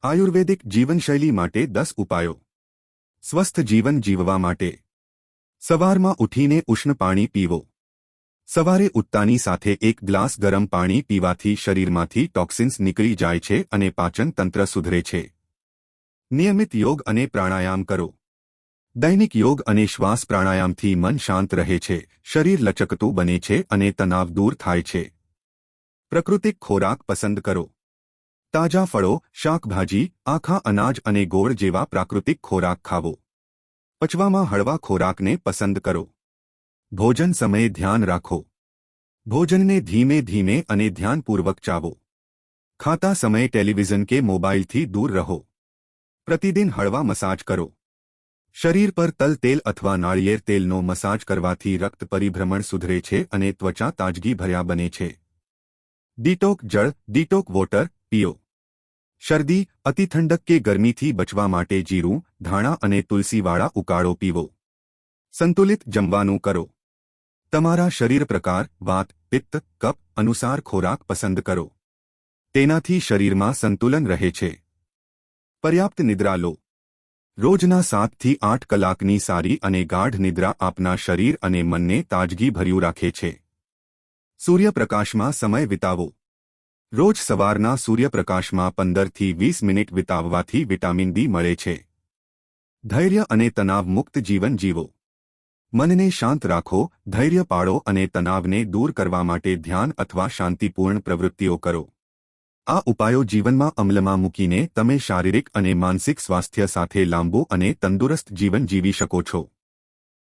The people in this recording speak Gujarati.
આયુર્વેદિક જીવનશૈલી માટે 10 ઉપાયો। સ્વસ્થ જીવન જીવવા માટે સવારમાં ઉઠીને ઉષ્ણ પાણી પીવો। સવારે ઉઠતાની સાથે એક ગ્લાસ ગરમ પાણી પીવાથી શરીરમાંથી ટોક્સિન્સ નીકળી જાય છે અને પાચન તંત્ર સુધરે છે। નિયમિત યોગ અને પ્રાણાયામ કરો। દૈનિક યોગ અને શ્વાસ પ્રાણાયામથી મન શાંત રહે છે, શરીર લચકતું બને છે અને તણાવ દૂર થાય છે। પ્રાકૃતિક ખોરાક પસંદ કરો। તાજા ફળો, શાકભાજી, આખા અનાજ અને ગોળ જેવા પ્રાકૃતિક ખોરાક ખાવો। પચવામાં હળવા ખોરાકને પસંદ કરો। ભોજન સમયે ધ્યાન રાખો। ભોજનને ધીમે ધીમે અને ધ્યાનપૂર્વક ચાવો। ખાતા સમયે ટેલિવિઝન કે મોબાઈલથી દૂર રહો। પ્રતિદિન હળવા મસાજ કરો। શરીર પર તલ તેલ અથવા નાળિયેર તેલનો મસાજ કરવાથી રક્ત પરિભ્રમણ સુધરે છે અને ત્વચા તાજગીભર્યા બને છે। ડીટોક જળ, ડીટોક વોટર પીઓ। શરદી, અતિ ઠંડક કે ગરમીથી બચવા માટે જીરું, ધાણા અને તુલસીવાળા ઉકાળો પીવો। સંતુલિત જમવાનું કરો। તમારા શરીર પ્રકાર, વાત, પિત્ત, કફ અનુસાર ખોરાક પસંદ કરો। તેનાથી શરીરમાં સંતુલન રહે છે। પર્યાપ્ત નિદ્રા લો। રોજના 7 થી 8 કલાકની સારી અને ગાઢ નિદ્રા આપના શરીર અને મનને તાજગીભર્યું રાખે છે। સૂર્યપ્રકાશમાં સમય વિતાવો। રોજ સવારના સૂર્યપ્રકાશમાં 15 થી 20 મિનિટ વિતાવવાથી વિટામિન ડી મળે છે। ધૈર્ય અને તણાવ મુક્ત જીવન જીવો। મનને શાંત રાખો, ધૈર્ય પાળો અને તણાવને દૂર કરવા માટે ધ્યાન અથવા શાંતિપૂર્ણ પ્રવૃત્તિઓ કરો। આ ઉપાયો જીવનમાં અમલમાં મૂકીને તમે શારીરિક અને માનસિક સ્વાસ્થ્ય સાથે લાંબુ અને તંદુરસ્ત જીવન જીવી શકો છો।